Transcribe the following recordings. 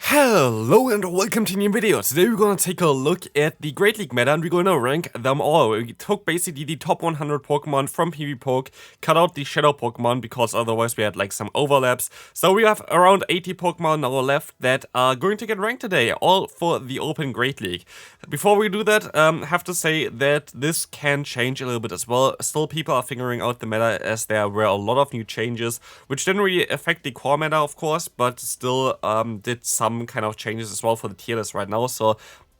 Hello and welcome to a new video. Today we're gonna take a look at the Great League meta and we're gonna rank them all. We took basically the top 100 Pokemon from Pvpoke, cut out the Shadow Pokemon because otherwise we had like some overlaps. So we have around 80 Pokemon now left that are going to get ranked today, all for the Open Great League. Before we do that, have to say that this can change a little bit as well. Still, people are figuring out the meta as there were a lot of new changes, which didn't really affect the core meta, of course, but still did some kind of changes as well for the tier list right now, so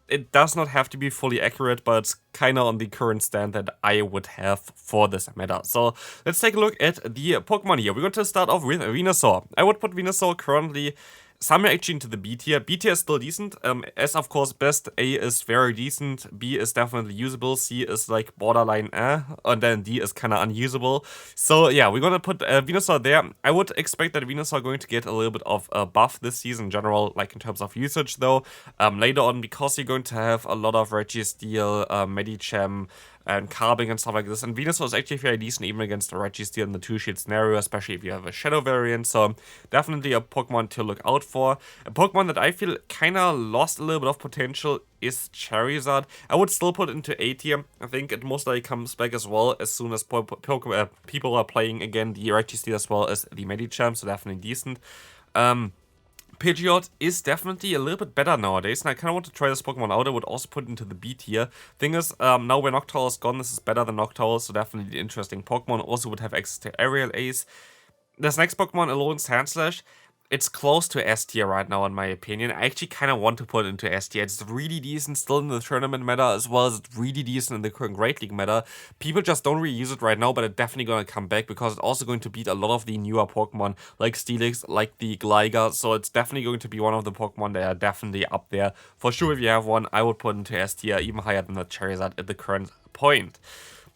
it does not have to be fully accurate, but it's kind of on the current stand that I would have for this meta. So let's take a look at the Pokemon here. We're going to start off with Venusaur. I would put Venusaur currently somewhere actually into the B tier. B tier is still decent. S, of course, best. A is very decent. B is definitely usable. C is like borderline and then D is kind of unusable. So yeah, we're gonna put Venusaur there. I would expect that Venusaur going to get a little bit of a buff this season in general, like in terms of usage though. Later on, because you're going to have a lot of Registeel, Medicham, and Carbing and stuff like this. And Venusaur is actually very decent even against the Registeel in the two-shield scenario, especially if you have a Shadow variant. So definitely a Pokemon to look out for. A Pokemon that I feel kind of lost a little bit of potential is Charizard. I would still put it into A tier. I think it most likely comes back as well as soon as people are playing again the Registeel as well as the Medicham, so definitely decent. Pidgeot is definitely a little bit better nowadays, and I kind of want to try this Pokemon out. I would also put it into the B tier. Thing is, now where Noctowl is gone, this is better than Noctowl, so definitely an interesting Pokemon. Also would have access to Aerial Ace. This next Pokemon, Alolan Sandslash, it's close to S tier right now in my opinion. I actually kind of want to put it into S tier. It's really decent still in the tournament meta as well as it's really decent in the current Great League meta. People just don't really use it right now, but it's definitely going to come back because it's also going to beat a lot of the newer Pokemon like Steelix, like the Gligar. So it's definitely going to be one of the Pokemon that are definitely up there. For sure, if you have one, I would put it into S tier, even higher than the Charizard at the current point.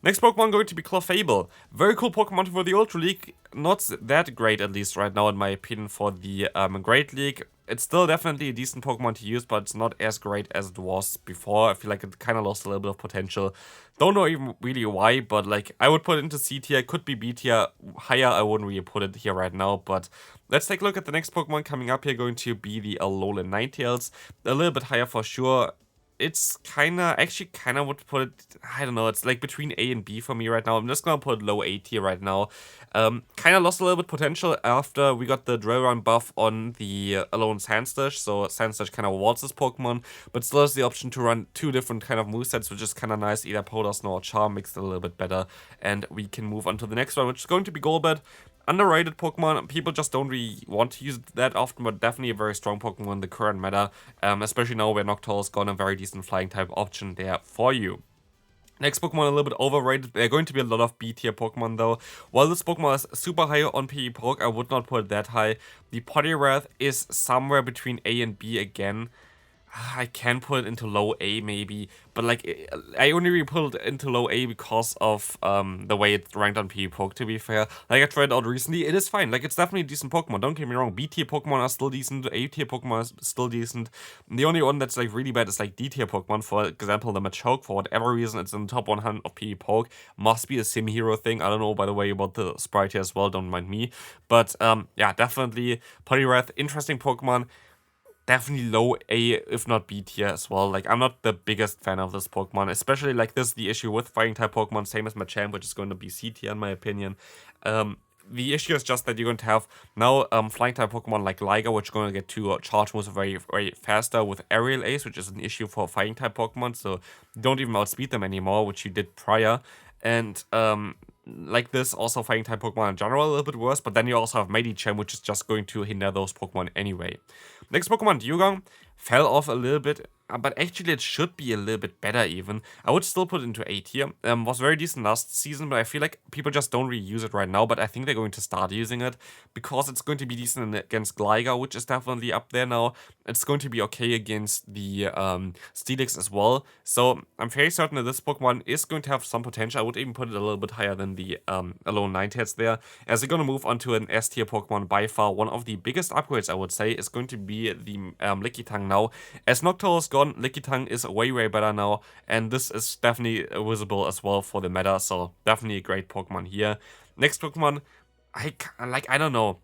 Next Pokemon going to be Clefable. Very cool Pokemon for the Ultra League. Not that great, at least right now, in my opinion, for the Great League. It's still definitely a decent Pokemon to use, but it's not as great as it was before. I feel like it kind of lost a little bit of potential. Don't know even really why, but like I would put it into C tier. Could be B tier. Higher, I wouldn't really put it here right now, but let's take a look at the next Pokemon coming up here. Going to be the Alolan Ninetales. A little bit higher for sure. It's actually would put it, I don't know, it's like between A and B for me right now. I'm just gonna put low A tier right now. Kind of lost a little bit potential after we got the Drill Run buff on the Alolan Sandslash, so Sandslash kind of walls this Pokemon, but still has the option to run two different kind of movesets, which is kind of nice, either Powder Snow or Charm, makes it a little bit better, and we can move on to the next one, which is going to be Golbat. Underrated Pokemon, people just don't really want to use it that often, but definitely a very strong Pokemon in the current meta, especially now where Noctowl has gone, a very decent flying type option there for you. Next Pokemon a little bit overrated. They're going to be a lot of B tier Pokemon though. While this Pokemon is super high on Pvpoke, I would not put it that high. The Poliwrath is somewhere between A and B again. I can put it into low A maybe, but like I only really put it into low A because of the way it's ranked on Pvpoke, to be fair. Like I tried it out recently, it is fine. Like it's definitely a decent Pokemon, don't get me wrong. B tier Pokemon are still decent, A tier Pokemon is still decent. The only one that's like really bad is like D tier Pokemon, for example the Machoke. For whatever reason it's in the top 100 of Pvpoke. Must be a sim hero thing. I don't know by the way about the sprite here as well, don't mind me. But yeah, definitely Poliwrath, interesting Pokemon. Definitely low A, if not B tier as well. Like, I'm not the biggest fan of this Pokemon, especially like this, the issue with fighting type Pokemon, same as Machamp, which is going to be C tier in my opinion. The issue is just that you're going to have now flying type Pokemon like Gligar, which are going to get to charge moves very, very faster with Aerial Ace, which is an issue for fighting type Pokemon, so you don't even outspeed them anymore, which you did prior. And like this, also fighting type Pokemon in general a little bit worse, but then you also have Medicham, which is just going to hinder those Pokemon anyway. Next Pokemon, Dewgong, fell off a little bit, but actually it should be a little bit better even. I would still put it into A tier. Was very decent last season, but I feel like people just don't really use it right now, but I think they're going to start using it because it's going to be decent against Gligar, which is definitely up there now. It's going to be okay against the Steelix as well, so I'm fairly certain that this Pokemon is going to have some potential. I would even put it a little bit higher than the Alolan Ninetales there, as they're going to move on to an S tier Pokemon. By far one of the biggest upgrades, I would say, is going to be the Lickitung now. As Noctowl is gone, Lickitung is way, way better now, and this is definitely visible as well for the meta, so definitely a great Pokemon here. Next Pokemon, I don't know.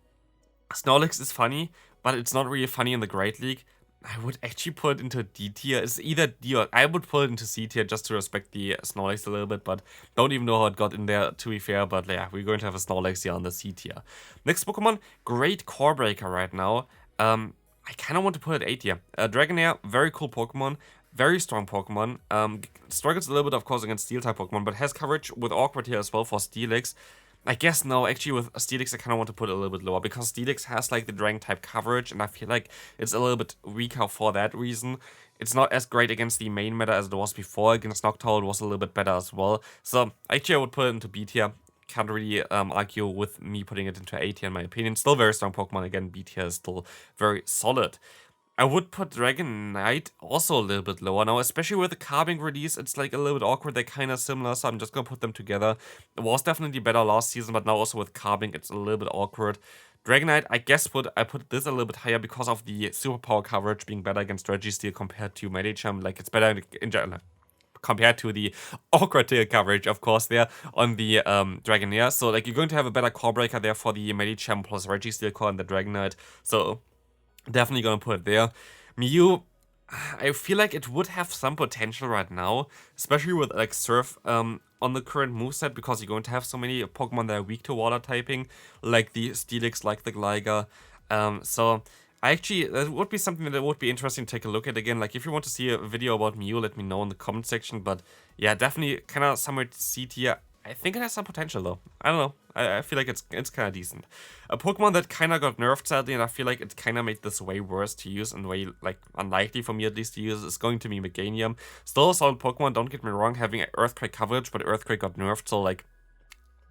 Snorlax is funny, but it's not really funny in the Great League. I would actually put it into D tier. It's either D or I would put it into C tier just to respect the Snorlax a little bit, but don't even know how it got in there, to be fair. But yeah, we're going to have a Snorlax here on the C tier. Next Pokemon, great Core Breaker right now. I kind of want to put it A tier. Dragonair, very cool Pokemon. Very strong Pokemon. Struggles a little bit, of course, against Steel-type Pokemon, but has coverage with Awkward here as well for Steelix. I guess no, actually with Steelix I kind of want to put it a little bit lower because Steelix has like the Dragon type coverage and I feel like it's a little bit weaker for that reason. It's not as great against the main meta as it was before. Against Noctowl it was a little bit better as well. So actually I would put it into B tier. Can't really argue with me putting it into A tier in my opinion. Still very strong Pokemon. Again, B tier is still very solid. I would put Dragonite also a little bit lower now, especially with the Carbink release. It's like a little bit awkward. They're kind of similar, so I'm just gonna put them together. It was definitely better last season, but now also with Carbink, it's a little bit awkward. Dragonite, I guess I put this a little bit higher because of the superpower coverage being better against Registeel compared to Medicham. Like it's better in general compared to the awkward tail coverage, of course, there on the Dragonair. So like you're going to have a better core breaker there for the Medicham plus Registeel core and the Dragonite. So definitely gonna put it there. Mew, I feel like it would have some potential right now, especially with like Surf on the current moveset, because you're going to have so many Pokemon that are weak to water typing, like the Steelix, like the Gligar. So that would be something that would be interesting to take a look at again. Like if you want to see a video about Mew, let me know in the comment section. But yeah, definitely kind of somewhere C tier. I think it has some potential though. I don't know. I feel like it's kind of decent. A Pokemon that kind of got nerfed sadly, and I feel like it kind of made this way worse to use and way like unlikely for me at least to use, is going to be Meganium. Still a solid Pokemon, don't get me wrong, having Earthquake coverage, but Earthquake got nerfed, so like,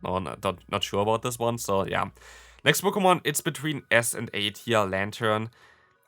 no, not sure about this one. So yeah. Next Pokemon, it's between S and A tier, Lantern.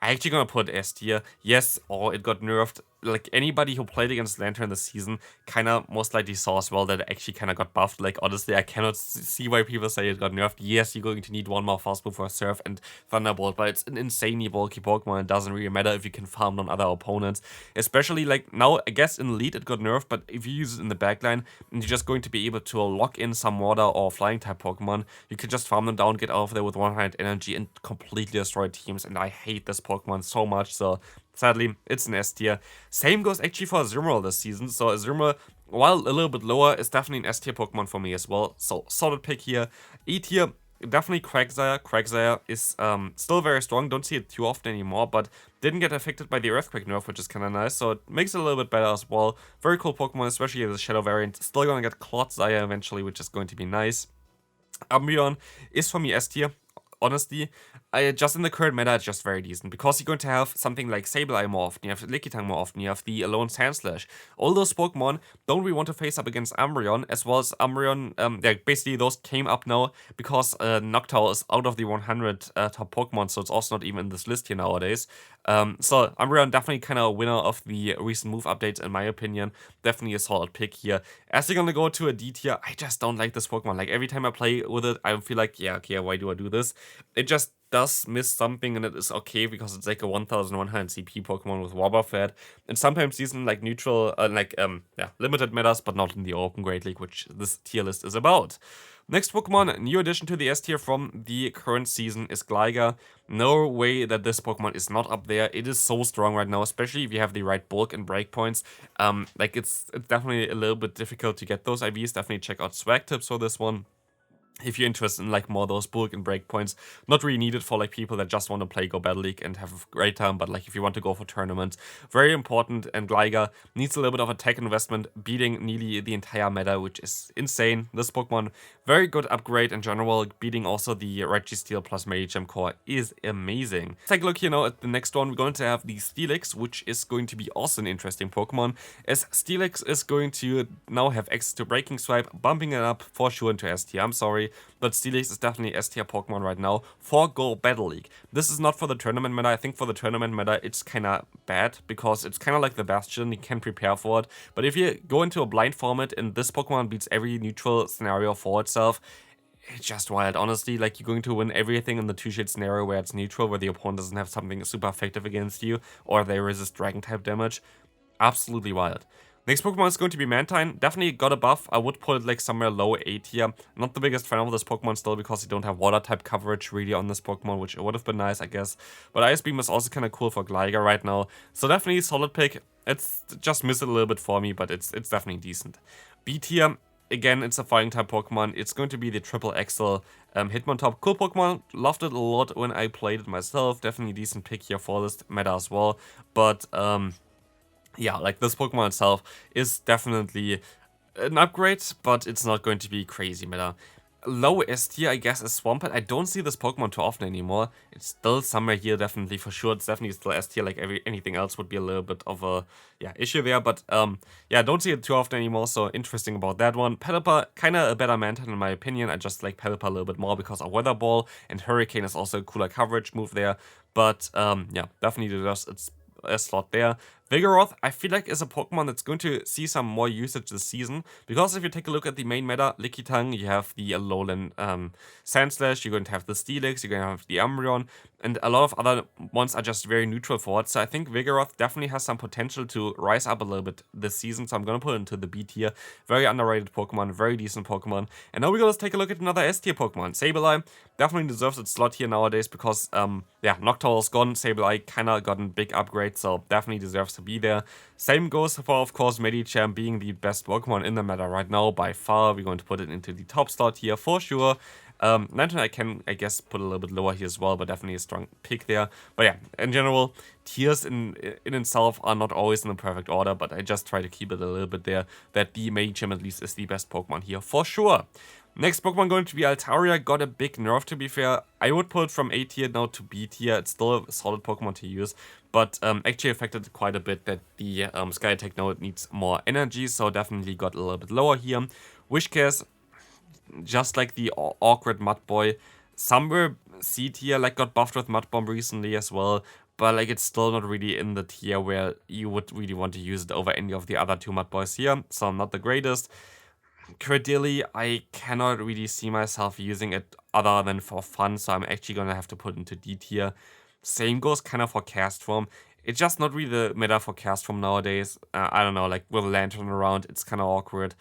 I actually gonna put S tier. Yes, it got nerfed. Like anybody who played against Lantern this season kind of most likely saw as well that it actually kind of got buffed. Like honestly, I cannot see why people say it got nerfed. Yes, you're going to need one more fast move for Surf and Thunderbolt, but it's an insanely bulky Pokemon. It doesn't really matter if you can farm on other opponents. Especially like now, I guess in Elite it got nerfed, but if you use it in the backline and you're just going to be able to lock in some water or flying type Pokemon, you can just farm them down, get out of there with 100 energy and completely destroy teams. And I hate this Pokemon so much, so sadly, it's an S tier. Same goes actually for Azumarill this season. So Azumarill, while a little bit lower, is definitely an S tier Pokemon for me as well. So solid pick here. E tier, definitely Quagsire. Quagsire is still very strong. Don't see it too often anymore, but didn't get affected by the Earthquake nerf, which is kind of nice. So it makes it a little bit better as well. Very cool Pokemon, especially the Shadow variant. Still gonna get Clodsire eventually, which is going to be nice. Umbreon is for me S tier. Honestly, just in the current meta, it's just very decent, because you're going to have something like Sableye more often, you have Lickitung more often, you have the Alone Sandslash. All those Pokemon don't really want to face up against Umbreon, as well as Umbreon, basically those came up now because Noctowl is out of the 100 top Pokemon, so it's also not even in this list here nowadays. So Umbreon definitely kind of a winner of the recent move updates in my opinion. Definitely a solid pick here. As you're gonna go to a D tier, I just don't like this Pokemon. Like every time I play with it, I feel like, yeah, okay, why do I do this? It just does miss something, and it is okay because it's like a 1100 CP Pokemon with Wobbuffet, and sometimes these in like neutral, limited metas, but not in the Open Great League, which this tier list is about. Next Pokemon, new addition to the S tier from the current season, is Gligar. No way that this Pokemon is not up there. It is so strong right now, especially if you have the right bulk and breakpoints. Like it's definitely a little bit difficult to get those IVs. Definitely check out swag tips for this one if you're interested in like more of those bulk and breakpoints. Not really needed for like people that just want to play Go Battle League and have a great time, but like if you want to go for tournaments, very important. And Gligar needs a little bit of a tech investment, beating nearly the entire meta, which is insane. This Pokemon, very good upgrade in general, beating also the Registeel plus Medicham core is amazing. Let's take a look here now at the next one. We're going to have the Steelix, which is going to be also an interesting Pokemon, as Steelix is going to now have access to Breaking Swipe, bumping it up for sure into S tier. I'm sorry, but Steelix is definitely S tier Pokemon right now for Go Battle League. This is not for the tournament meta. I think for the tournament meta, it's kind of bad because it's kind of like the Bastion. You can prepare for it. But if you go into a blind format and this Pokemon beats every neutral scenario for itself, it's just wild. Honestly, like you're going to win everything in the two-shade scenario where it's neutral, where the opponent doesn't have something super effective against you, or they resist dragon type damage. Absolutely wild. Next Pokemon is going to be Mantine. Definitely got a buff. I would put it like somewhere low A tier. Not the biggest fan of this Pokemon still because you don't have water type coverage really on this Pokemon, which would have been nice, I guess. But Ice Beam is also kind of cool for Gligar right now. So definitely a solid pick. It's just missed it a little bit for me, but it's definitely decent. B tier, again, it's a fighting type Pokemon. It's going to be the Triple XL Hitmontop. Cool Pokemon. Loved it a lot when I played it myself. Definitely decent pick here for this meta as well. But yeah, like this Pokemon itself is definitely an upgrade, but it's not going to be crazy meta. Low S tier, I guess, is Swampert. I don't see this Pokemon too often anymore. It's still somewhere here, definitely, for sure. It's definitely still S tier, like anything else would be a little bit of a, issue there. But, yeah, don't see it too often anymore, so interesting about that one. Pelipper, kind of a better Mantine in my opinion. I just like Pelipper a little bit more because of Weather Ball, and Hurricane is also a cooler coverage move there. But, yeah, definitely deserves its a slot there. Vigoroth, I feel like, is a Pokemon that's going to see some more usage this season, because if you take a look at the main meta, Lickitung, you have the Alolan Sandslash, you're going to have the Steelix, you're going to have the Umbreon, and a lot of other ones are just very neutral for it. So I think Vigoroth definitely has some potential to rise up a little bit this season, so I'm going to put it into the B tier. Very underrated Pokemon, very decent Pokemon. And now we're going to take a look at another S tier Pokemon. Sableye definitely deserves its slot here nowadays because, Noctowl is gone, Sableye kind of got a big upgrade, so definitely deserves to be there. Same goes for, of course, Medicham being the best Pokemon in the meta right now by far. We're going to put it into the top slot here for sure. Lantern I can, I guess, put a little bit lower here as well, but definitely a strong pick there. But yeah, in general, tiers in itself are not always in the perfect order, but I just try to keep it a little bit there, that the Medicham at least is the best Pokemon here for sure. Next Pokemon going to be Altaria. Got a big nerf, to be fair. I would put it from A tier now to B tier. It's still a solid Pokemon to use, but actually affected quite a bit that the Sky Attack now needs more energy, so definitely got a little bit lower here. Wishcase, just like the awkward Mud Boy, somewhere C tier, like got buffed with Mud Bomb recently as well, but like it's still not really in the tier where you would really want to use it over any of the other two Mud Boys here, so not the greatest. Credilli, I cannot really see myself using it other than for fun, so I'm actually gonna have to put into D tier. Same goes kind of for Castform. It's just not really the meta for Castform nowadays. I don't know, like with Lantern around, it's kind of awkward.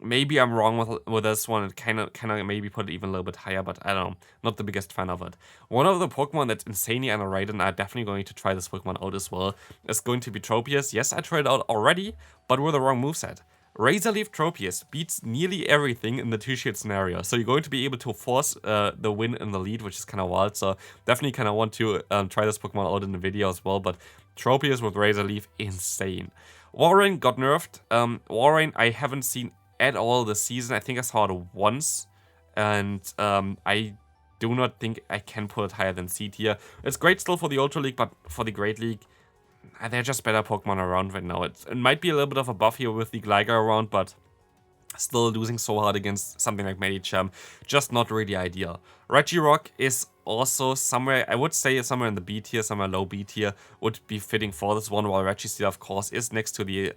Maybe I'm wrong with this one. It kind of maybe put it even a little bit higher, but I don't know. Not the biggest fan of it. One of the Pokemon that's insanely underrated, and I'm definitely going to try this Pokemon out as well, is going to be Tropius. Yes, I tried it out already, but with the wrong moveset. Razor Leaf Tropius beats nearly everything in the two-shield scenario, so you're going to be able to force the win in the lead, which is kind of wild, so definitely kind of want to try this Pokemon out in the video as well, but Tropius with Razor Leaf, insane. Warren got nerfed. Warren I haven't seen at all this season. I think I saw it once, and I do not think I can put it higher than C tier. It's great still for the Ultra League, but for the Great League, they're just better Pokemon around right now. It might be a little bit of a buff here with the Gligar around, but still losing so hard against something like Medicham, just not really ideal. Regirock is also somewhere, I would say somewhere in the B tier, somewhere low B tier, would be fitting for this one, while Registeel, of course, is next to the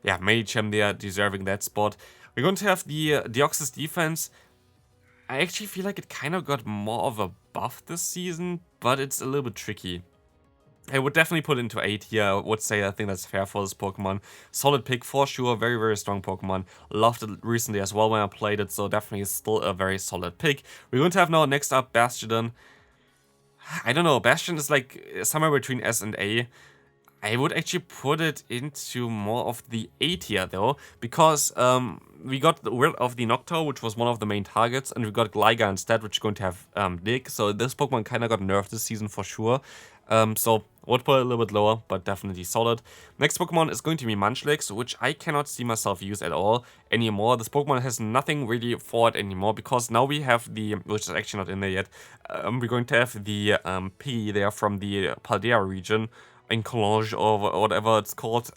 Medicham there, deserving that spot. We're going to have the Deoxys defense. I actually feel like it kind of got more of a buff this season, but it's a little bit tricky. I would definitely put it into A tier. I would say I think that's fair for this Pokemon. Solid pick for sure. Very, very strong Pokemon. Loved it recently as well when I played it, so definitely still a very solid pick. We're going to have now next up Bastion. I don't know. Bastion is like somewhere between S and A. I would actually put it into more of the A tier though, because we got rid of the Noctowl, which was one of the main targets, and we got Gligar instead, which is going to have Dig. So this Pokemon kind of got nerfed this season for sure. So would put it a little bit lower, but definitely solid. Next Pokemon is going to be Munchlax, which I cannot see myself use at all anymore. This Pokemon has nothing really for it anymore, because now we have the, which is actually not in there yet, we're going to have the Piggy there from the Paldea region, in Collage or whatever it's called.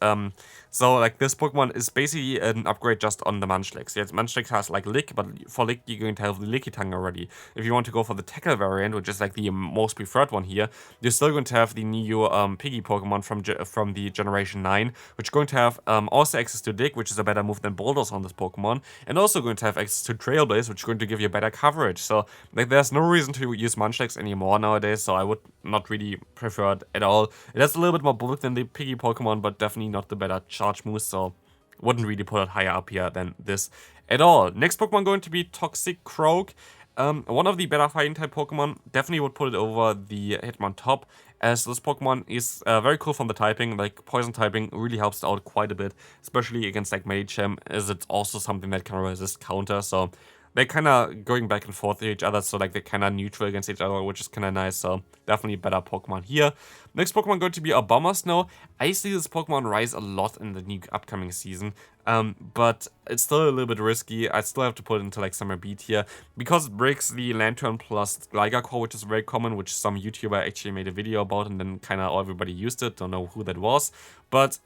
So like this Pokemon is basically an upgrade just on the Munchlax. Yes, Munchlax has like Lick, but for Lick you're going to have the Lickitung already. If you want to go for the Tackle variant, which is like the most preferred one here, you're still going to have the new Piggy Pokemon from the Generation 9, which is going to have also access to Dig, which is a better move than Bulldoze on this Pokemon, and also going to have access to Trailblaze, which is going to give you better coverage. So like there's no reason to use Munchlax anymore nowadays, so I would not really prefer it at all. It has a a little bit more bulk than the piggy Pokemon, but definitely not the better charge moves, so wouldn't really put it higher up here than this at all. Next Pokemon going to be Toxic Croak. One of the better fighting type Pokemon, definitely would put it over the Hitmontop, as this Pokemon is very cool from the typing. Like poison typing really helps it out quite a bit, especially against like Medicham, as it's also something that can resist counter. So they're kind of going back and forth to each other, so like they're kind of neutral against each other, which is kind of nice. So definitely better Pokemon here. Next Pokemon going to be a Bomber Snow. I see this Pokemon rise a lot in the new upcoming season, but it's still a little bit risky. I still have to put it into like Summer B tier because it breaks the Lantern plus Gligar Core, which is very common, which some YouTuber actually made a video about, and then kind of everybody used it. Don't know who that was, but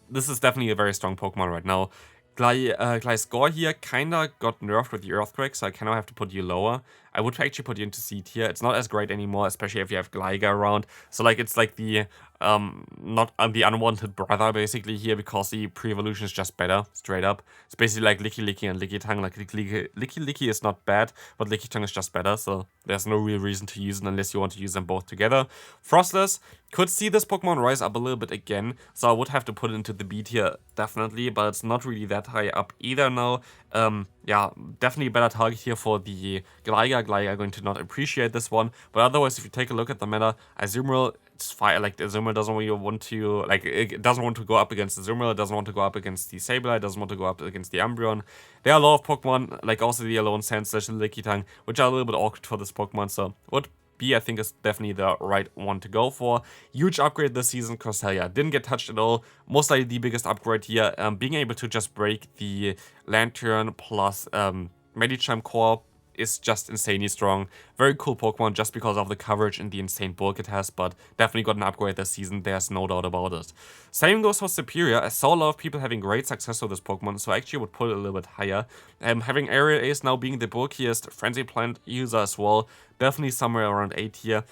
this is definitely a very strong Pokemon right now. Gliscor here kinda got nerfed with the Earthquake, so I kinda have to put you lower. I would actually put you into C tier. It's not as great anymore, especially if you have Gligar around. So like it's like the not the unwanted brother basically here, because the pre-evolution is just better, straight up. It's basically like Licky Licky and Licky Tongue. Like Licky Licky is not bad, but Licky Tongue is just better, so there's no real reason to use it unless you want to use them both together. Frostless, could see this Pokemon rise up a little bit again, so I would have to put it into the B tier, definitely, but it's not really that high up either now. Yeah, definitely a better target here for the Gligar. Gligar going to not appreciate this one, but otherwise, if you take a look at the meta, Azumarill, it's fine. Like, Azumarill doesn't really want to, like, it doesn't want to go up against Azumarill, it doesn't want to go up against the Sableye, it doesn't want to go up against the Umbreon. There are a lot of Pokemon, like also the Alone Sense, the Licky Tongue, which are a little bit awkward for this Pokemon, so would B, I think, is definitely the right one to go for. Huge upgrade this season, Cresselia didn't get touched at all. Most likely the biggest upgrade here, being able to just break the Lantern plus Medicham core is just insanely strong. Very cool Pokemon just because of the coverage and the insane bulk it has, but definitely got an upgrade this season, there's no doubt about it. Same goes for Superior. I saw a lot of people having great success with this Pokemon, so I actually would put it a little bit higher. Having Aerial Ace now being the bulkiest Frenzy Plant user as well, definitely somewhere around A tier.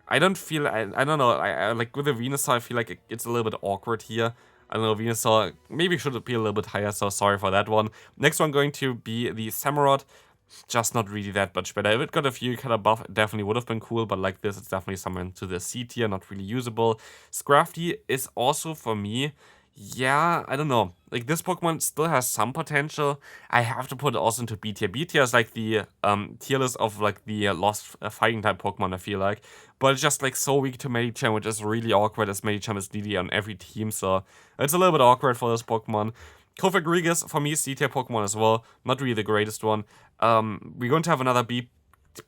I don't feel, I don't know, I like with the Venusaur, I feel like it's a little bit awkward here. I don't know, Venusaur maybe should be a little bit higher, so sorry for that one. Next one going to be the Samurott. Just not really that much better. If it got a few color buff, it definitely would have been cool, but like this, it's definitely somewhere into the C tier, not really usable. Scrafty is also, for me, yeah, I don't know. Like, this Pokemon still has some potential. I have to put it also into B tier. B tier is like the tier list of like the lost fighting type Pokemon, I feel like. But it's just like so weak to Medicham, which is really awkward, as Medicham is nearly on every team, so it's a little bit awkward for this Pokemon. Kofagrigus, for me, C tier Pokemon as well. Not really the greatest one. We're going to have another B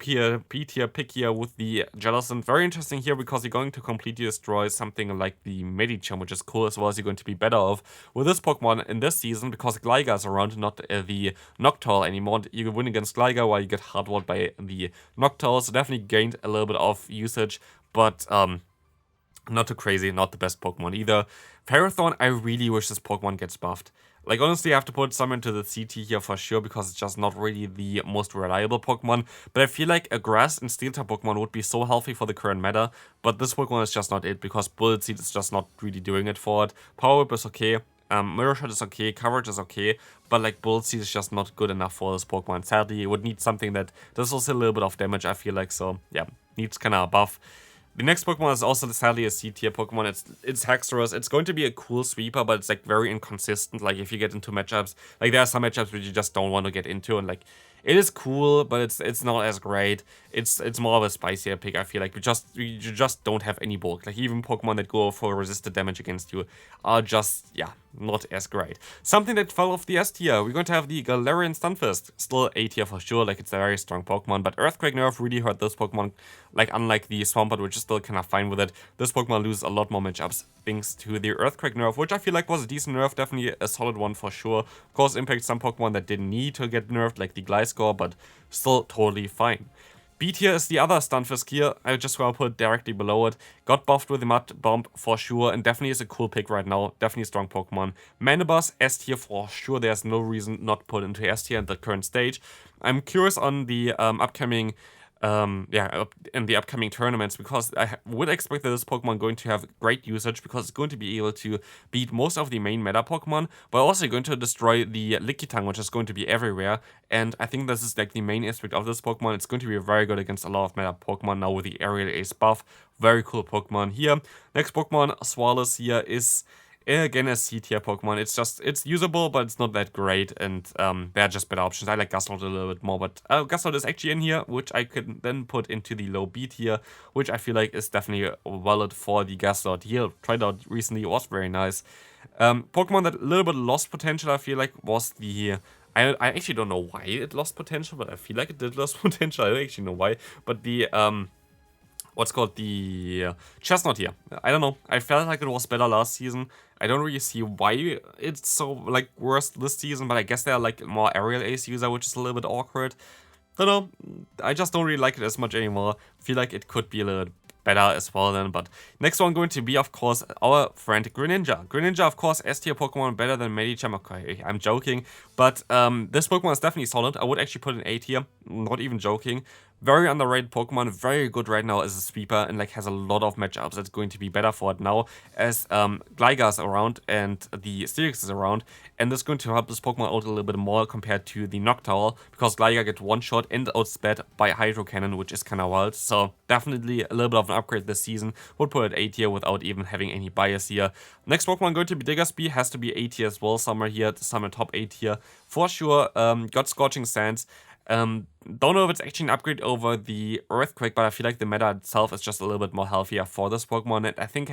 tier pick here with the Jellicent. Very interesting here because you're going to completely destroy something like the Medicham, which is cool as well, as you're going to be better off with this Pokemon in this season because Gligar is around, not the Noctowl anymore. You win against Gligar while you get hardwalled by the Noctowl, so definitely gained a little bit of usage, but not too crazy, not the best Pokemon either. Ferrothorn, I really wish this Pokemon gets buffed. Like, honestly, I have to put some into the CT here for sure, because it's just not really the most reliable Pokemon. But I feel like a Grass and Steel-type Pokemon would be so healthy for the current meta, but this Pokemon is just not it, because Bullet Seed is just not really doing it for it. Power Whip is okay, Mirror Shot is okay, Coverage is okay, but like Bullet Seed is just not good enough for this Pokemon. Sadly, it would need something that does also a little bit of damage, I feel like, so yeah, needs kind of a buff. The next Pokemon is also sadly a C-tier Pokemon. It's Hexorus. It's going to be a cool sweeper, but it's like very inconsistent. Like if you get into matchups, like there are some matchups which you just don't want to get into, and like it is cool, but it's not as great. It's more of a spicier pick, I feel like. You just don't have any bulk. Like even Pokemon that go for resisted damage against you are just, yeah, not as great. Something that fell off the S tier. We're going to have the Galarian Stunfisk. Still A tier for sure, like it's a very strong Pokemon, but Earthquake nerf really hurt this Pokemon. Like unlike the Swampert, which is still kind of fine with it, this Pokemon loses a lot more matchups thanks to the Earthquake nerf, which I feel like was a decent nerf, definitely a solid one for sure. Of course, impacts some Pokemon that didn't need to get nerfed, like the Gliscor, but still totally fine. B tier is the other Stunfisk here. I just want to put it directly below it. Got buffed with the Mud Bomb for sure, and definitely is a cool pick right now. Definitely a strong Pokemon. Manabus, S tier for sure. There's no reason not to put into S tier at the current stage. I'm curious on the upcoming in the upcoming tournaments, because I would expect that this Pokemon going to have great usage, because it's going to be able to beat most of the main meta Pokemon, but also going to destroy the Lickitung, which is going to be everywhere. And I think this is like the main aspect of this Pokemon. It's going to be very good against a lot of meta Pokemon now with the Aerial Ace buff. Very cool Pokemon here. Next Pokemon, Swallows here, is again a C tier Pokemon. It's usable, but it's not that great, and there are just better options. I like Gastrodon a little bit more, but Gastrodon is actually in here, which I could then put into the low B tier, which I feel like is definitely valid for the Gastrodon here. Tried out recently, it was very nice. Pokemon that a little bit lost potential, I feel like, was the... I actually don't know why it lost potential, but I feel like it did lose potential. I don't actually know why, but the... what's called the Chestnut here. I don't know. I felt like it was better last season. I don't really see why it's so like worse this season, but I guess they're like more aerial ace user, which is a little bit awkward. Don't know. I just don't really like it as much anymore. Feel like it could be a little better as well then. But next one going to be, of course, our friend Greninja. Greninja, of course, S tier Pokemon, better than Medicham. Okay, I'm joking, but this Pokemon is definitely solid. I would actually put an A tier, not even joking. Very underrated Pokemon, very good right now as a sweeper, and like has a lot of matchups that's going to be better for it now as Gligar's around and the Steelix is around, and that's going to help this Pokemon out a little bit more compared to the Noctowl, because Gligar gets one shot and outsped by Hydro Cannon, which is kind of wild. So definitely a little bit of an upgrade this season. Would put it A tier without even having any bias here. Next Pokemon going to be Diggersby, has to be A tier as well. Somewhere here, somewhere top A tier for sure. Got Scorching Sands. Don't know if it's actually an upgrade over the Earthquake, but I feel like the meta itself is just a little bit more healthier for this Pokemon. And I think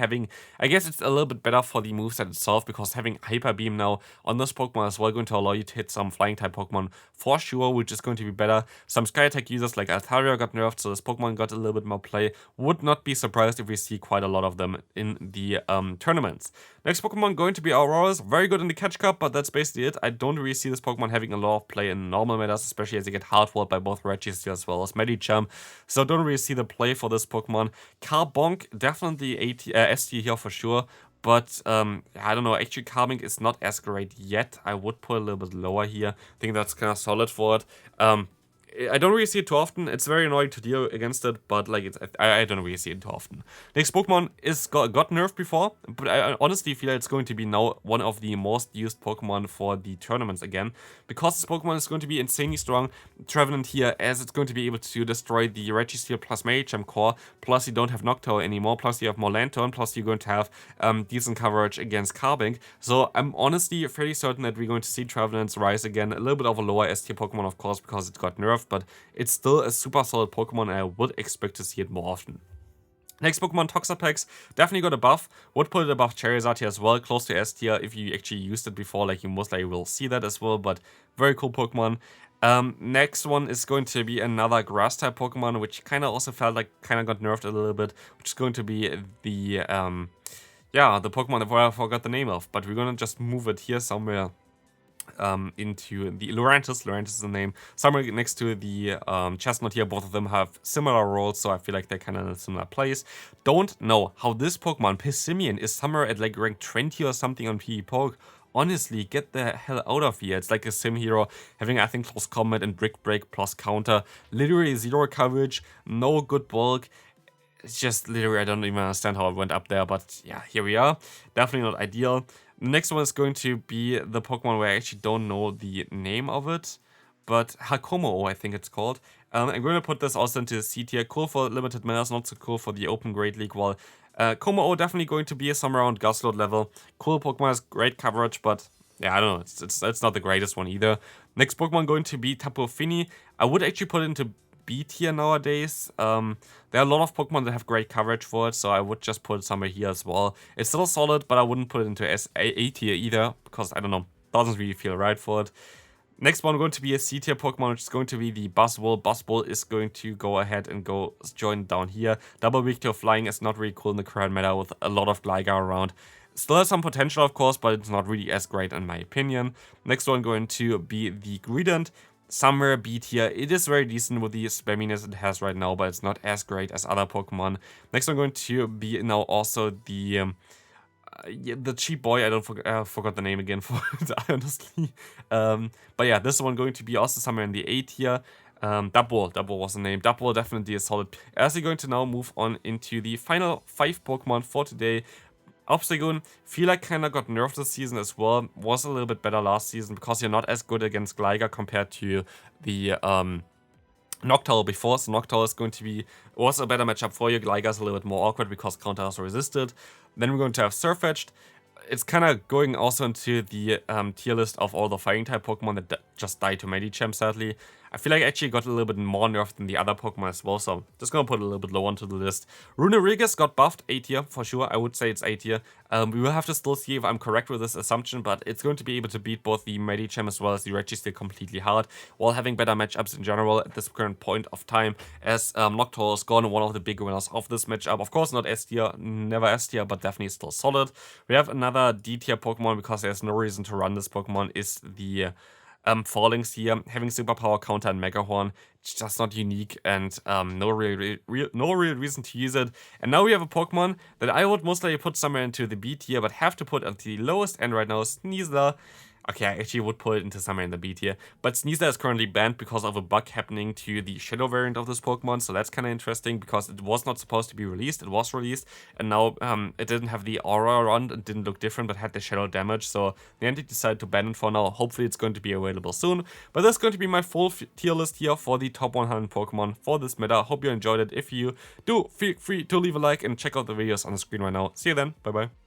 I guess it's a little bit better for the moveset itself, because having Hyper Beam now on this Pokemon is well going to allow you to hit some flying type Pokemon for sure, which is going to be better. Some Sky Attack users like Altaria got nerfed, so this Pokemon got a little bit more play. Would not be surprised if we see quite a lot of them in the tournaments. Next Pokemon going to be Auroras. Very good in the Catch Cup, but that's basically it. I don't really see this Pokemon having a lot of play in normal metas, especially as you get hard-walled by both Registeel as well as Medicham. So don't really see the play for this Pokemon. Carbonk, definitely S tier here for sure. But I don't know, actually Carbonk is not as great yet. I would put a little bit lower here. I think that's kind of solid for it. I don't really see it too often. It's very annoying to deal against it, but like I don't really see it too often. Next Pokemon is got nerfed before, but I honestly feel like it's going to be now one of the most used Pokemon for the tournaments again, because this Pokemon is going to be insanely strong. Trevenant here, as it's going to be able to destroy the Registeel plus Medicham core, plus you don't have Noctowl anymore, plus you have more Lantern, plus you're going to have decent coverage against Carbonk. So I'm honestly fairly certain that we're going to see Trevenant's rise again. A little bit of a lower S tier Pokemon, of course, because it got nerfed, but it's still a super solid Pokemon, and I would expect to see it more often. Next Pokemon, Toxapex, definitely got a buff. Would put it above Charizard here as well, close to S tier. If you actually used it before, like, you most likely will see that as well, but very cool Pokemon. Next one is going to be another grass type Pokemon, which kind of also felt like kind of got nerfed a little bit, which is going to be the the Pokemon that I forgot the name of, but we're gonna just move it here somewhere into the Lurantis. Lurantis is the name. Somewhere next to the Chestnut here. Both of them have similar roles, so I feel like they're kind of in a similar place. Don't know how this Pokemon, Pissimian, is somewhere at like rank 20 or something on Pvpoke. Honestly, get the hell out of here. It's like a sim hero having, I think, close combat and brick break plus counter. Literally zero coverage, no good bulk. It's just literally, I don't even understand how it went up there, but yeah, here we are. Definitely not ideal. The next one is going to be the Pokemon where I actually don't know the name of it, but Hakomo, I think it's called. I'm going to put this also into C tier. Cool for limited metas, not so cool for the Open Great League. While Komo definitely going to be somewhere around Gusload level. Cool Pokemon has great coverage, but yeah, I don't know. It's not the greatest one either. Next Pokemon going to be Tapu Fini. I would actually put it into B tier nowadays. There are a lot of Pokemon that have great coverage for it, so I would just put it somewhere here as well. It's still solid, but I wouldn't put it into A tier either, because I don't know, doesn't really feel right for it. Next one going to be a C tier Pokemon, which is going to be the Buzzwole. Buzzwole is going to go ahead and go join down here. Double weak to flying is not really cool in the current meta with a lot of Gligar around. Still has some potential, of course, but it's not really as great in my opinion. Next one going to be the Greedent. Somewhere B tier. It is very decent with the spamminess it has right now, but it's not as great as other Pokemon. Next one going to be now also the cheap boy. I forgot the name again for it, honestly. But yeah, this one going to be also somewhere in the A tier. Dubwool was the name. Dubwool definitely is solid. As we're going to now move on into the final 5 Pokemon for today. Obstagoon, feel like kinda got nerfed this season as well. Was a little bit better last season because you're not as good against Gligar compared to the Noctowl before. So Noctowl is going to be also a better matchup for you. Gligar is a little bit more awkward because Counter has resisted. Then we're going to have Surfetched. It's kind of going also into the tier list of all the fighting type Pokemon that just died to Medicham, sadly. I feel like I actually got a little bit more nerfed than the other Pokemon as well, so I'm just gonna put it a little bit lower onto the list. Runerigus got buffed, A tier for sure. I would say it's A tier. We will have to still see if I'm correct with this assumption, but it's going to be able to beat both the Medicham as well as the Registeel completely hard, while having better matchups in general at this current point of time, as Noctowl is gone, one of the big winners of this matchup. Of course, not S tier, never S tier, but definitely still solid. We have another D tier Pokemon because there's no reason to run this Pokemon, is the Fallings here. Having Superpower Counter and Megahorn, it's just not unique, and no real reason to use it. And now we have a Pokemon that I would most likely put somewhere into the B tier, but have to put at the lowest end right now, Sneasler. Okay, I actually would put it into somewhere in the B tier, but Sneasler is currently banned because of a bug happening to the Shadow variant of this Pokemon, so that's kind of interesting because it was not supposed to be released. It was released, and now it didn't have the aura around, it didn't look different, but had the Shadow damage, so Niantic decided to ban it for now. Hopefully it's going to be available soon, but that's going to be my full tier list here for the top 100 Pokemon for this meta. Hope you enjoyed it. If you do, feel free to leave a like and check out the videos on the screen right now. See you then, bye bye.